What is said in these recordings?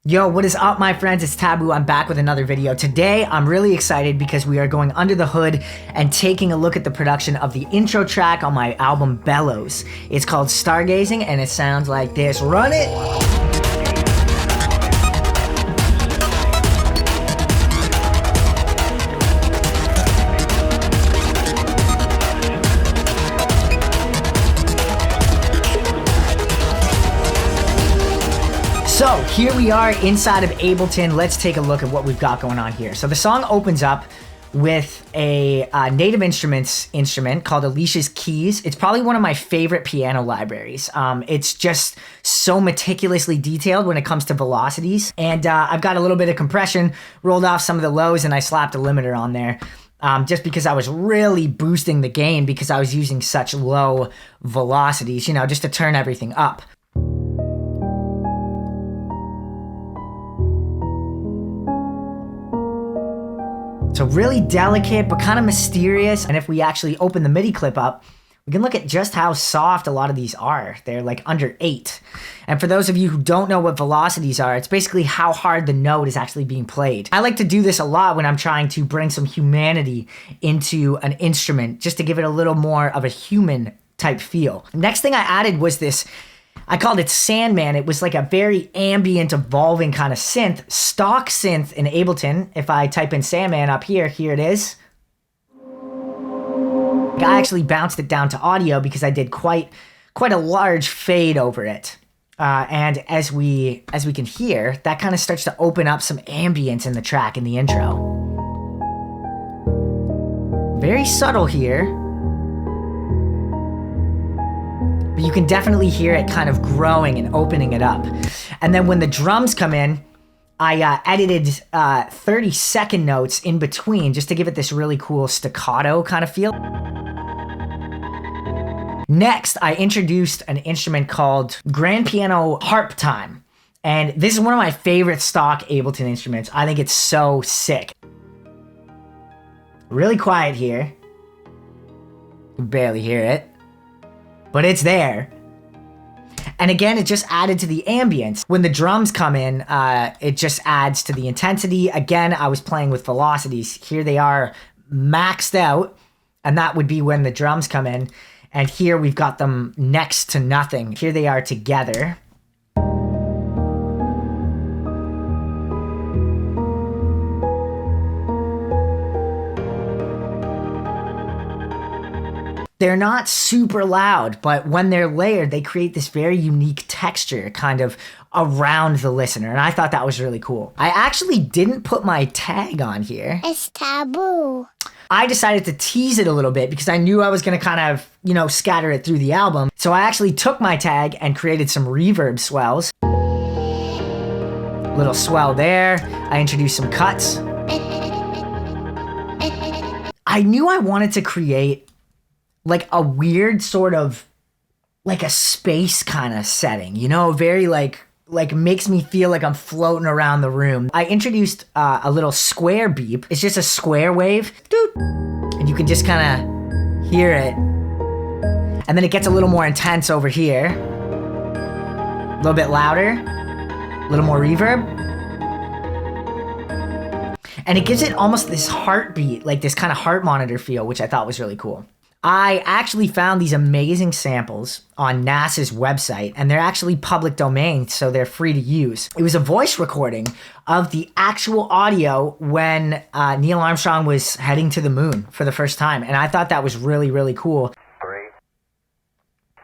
Yo, what is up, my friends? It's Taabu. I'm back with another video. Today, I'm really excited because we are going under the hood and taking a look at the production of the intro track on my album Bellows. It's called Stargazing and it sounds like this. Run it! So here we are inside of Ableton. Let's take a look at what we've got going on here. So the song opens up with a Native Instruments instrument called Alicia's Keys. It's probably one of my favorite piano libraries. It's just so meticulously detailed when it comes to velocities. And I've got a little bit of compression, rolled off some of the lows, and I slapped a limiter on there. Just because I was really boosting the gain because I was using such low velocities, you know, just to turn everything up. So really delicate, but kind of mysterious. And if we actually open the MIDI clip up, we can look at just how soft a lot of these are. They're like under 8. And for those of you who don't know what velocities are, it's basically how hard the note is actually being played. I like to do this a lot when I'm trying to bring some humanity into an instrument, just to give it a little more of a human type feel. Next thing I added was this, I called it Sandman. It was like a very ambient, evolving kind of synth, stock synth in Ableton. If I type in Sandman up here, here it is. I actually bounced it down to audio because I did quite a large fade over it. And as we can hear, that kind of starts to open up some ambience in the track in the intro. Very subtle here. But you can definitely hear it kind of growing and opening it up. And then when the drums come in, I edited 30-second notes in between just to give it this really cool staccato kind of feel. Next, I introduced an instrument called grand piano harp time. And this is one of my favorite stock Ableton instruments. I think it's so sick. Really quiet here. You can barely hear it. But it's there. And again, it just added to the ambience. When the drums come in, it just adds to the intensity. Again, I was playing with velocities. Here they are maxed out, and that would be when the drums come in. And here we've got them next to nothing. Here they are together. They're not super loud, but when they're layered, they create this very unique texture kind of around the listener. And I thought that was really cool. I actually didn't put my tag on here. It's Taabu. I decided to tease it a little bit because I knew I was going to kind of, you know, scatter it through the album. So I actually took my tag and created some reverb swells. Little swell there. I introduced some cuts. I knew I wanted to create like a weird sort of like a space kind of setting, you know, very like makes me feel like I'm floating around the room. I introduced a little square beep. It's just a square wave. Doot. And you can just kind of hear it. And then it gets a little more intense over here. A little bit louder. A little more reverb. And it gives it almost this heartbeat, like this kind of heart monitor feel, which I thought was really cool. I actually found these amazing samples on NASA's website, and they're actually public domain, so they're free to use. It was a voice recording of the actual audio when Neil Armstrong was heading to the moon for the first time, and I thought that was really, really cool. 3,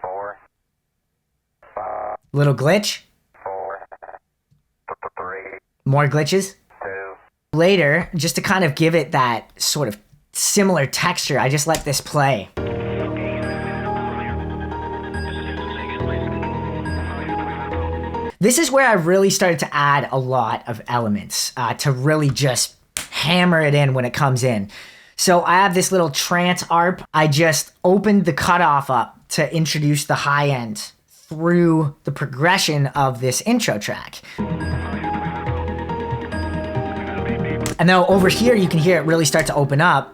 4, 5. Little glitch. 4, 3. More glitches. 2. Later, just to kind of give it that sort of similar texture, I just let this play. This is where I really started to add a lot of elements to really just hammer it in when it comes in. So I have this little trance arp. I just opened the cutoff up to introduce the high end through the progression of this intro track. And now over here, you can hear it really start to open up.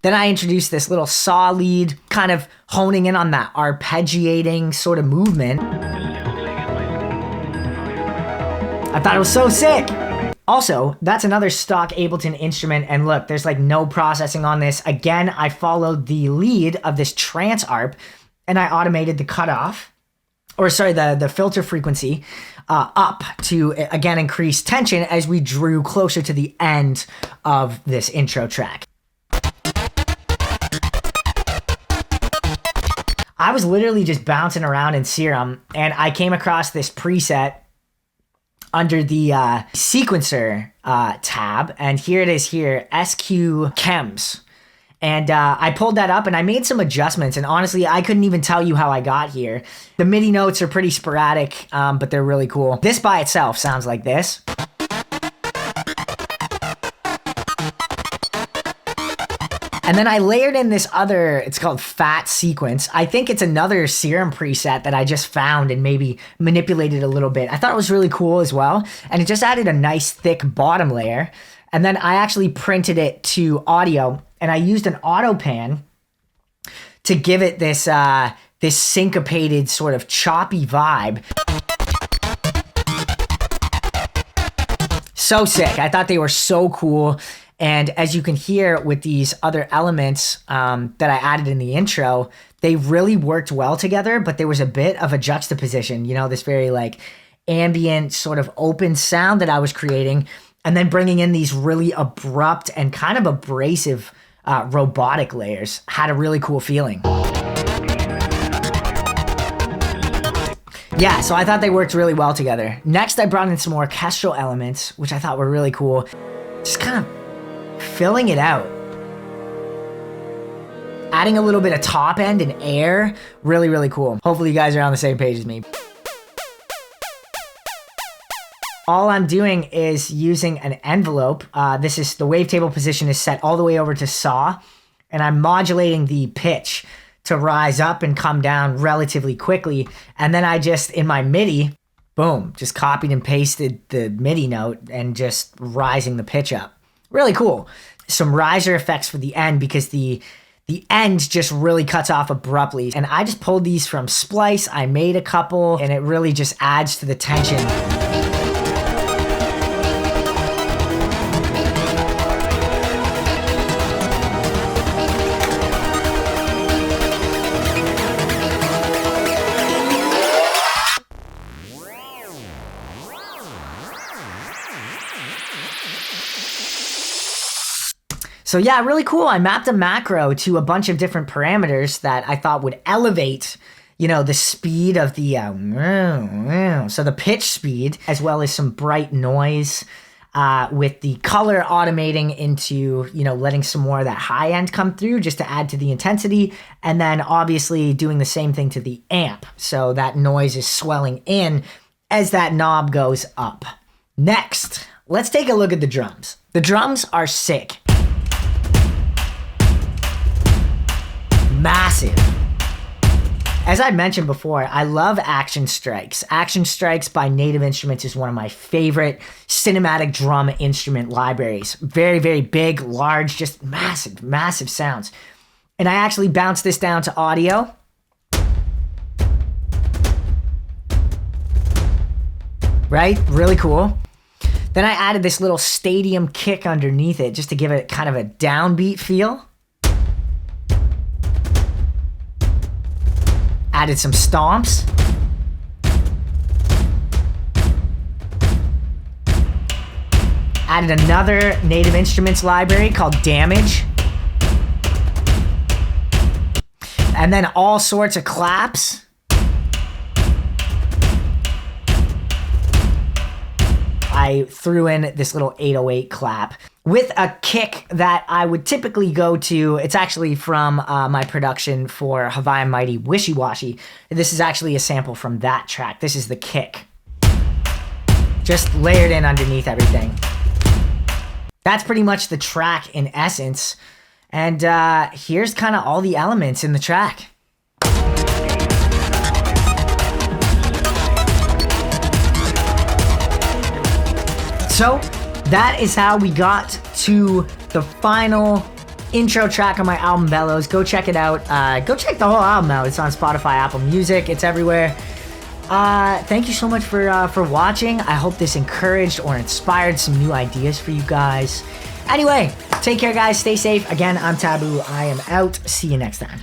Then I introduced this little saw lead, kind of honing in on that arpeggiating sort of movement. I thought it was so sick. Also, that's another stock Ableton instrument, and look, there's like no processing on this. Again, I followed the lead of this trance arp, and I automated the cutoff, or sorry, the filter frequency up to, again, increase tension as we drew closer to the end of this intro track. I was literally just bouncing around in Serum, and I came across this preset under the sequencer tab, and here it is here, SQ Chems. And I pulled that up and I made some adjustments, and honestly, I couldn't even tell you how I got here. The MIDI notes are pretty sporadic, but they're really cool. This by itself sounds like this. And then I layered in this other, it's called Fat Sequence. I think it's another Serum preset that I just found and maybe manipulated a little bit. I thought it was really cool as well. And it just added a nice thick bottom layer. And then I actually printed it to audio, and I used an auto pan to give it this, this syncopated sort of choppy vibe. So sick. I thought they were so cool. And as you can hear with these other elements that I added in the intro, they really worked well together, but there was a bit of a juxtaposition, you know, this very like ambient sort of open sound that I was creating, and then bringing in these really abrupt and kind of abrasive robotic layers had a really cool feeling. Yeah, so I thought they worked really well together. Next, I brought in some orchestral elements, which I thought were really cool. Just kind of filling it out. Adding a little bit of top end and air, really, really cool. Hopefully you guys are on the same page as me. All I'm doing is using an envelope. This is the wavetable position is set all the way over to saw, and I'm modulating the pitch to rise up and come down relatively quickly. And then I just, in my MIDI, boom, just copied and pasted the MIDI note and just rising the pitch up. Really cool. Some riser effects for the end, because the end just really cuts off abruptly. And I just pulled these from Splice. I made a couple, and it really just adds to the tension. So yeah, really cool. I mapped a macro to a bunch of different parameters that I thought would elevate, you know, the speed of the, so the pitch speed, as well as some bright noise, with the color automating into, you know, letting some more of that high end come through just to add to the intensity. And then obviously doing the same thing to the amp. So that noise is swelling in as that knob goes up. Next, let's take a look at the drums. The drums are sick. Massive. As I mentioned before, I love Action Strikes. Action Strikes by Native Instruments is one of my favorite cinematic drum instrument libraries. Very, very big, large, just massive, massive sounds. And I actually bounced this down to audio. Right? Really cool. Then I added this little stadium kick underneath it just to give it kind of a downbeat feel. Added some stomps. Added another Native Instruments library called Damage. And then all sorts of claps. I threw in this little 808 clap with a kick that I would typically go to. It's actually from my production for Hawaiian Mighty Wishy Washy. This is actually a sample from that track. This is the kick. Just layered in underneath everything. That's pretty much the track in essence. And here's kind of all the elements in the track. So that is how we got to the final intro track on my album Bellows. Go check it out. Go check the whole album out. It's on Spotify, Apple Music. It's everywhere. Thank you so much for watching. I hope this encouraged or inspired some new ideas for you guys. Anyway, take care, guys. Stay safe. Again, I'm Taabu. I am out. See you next time.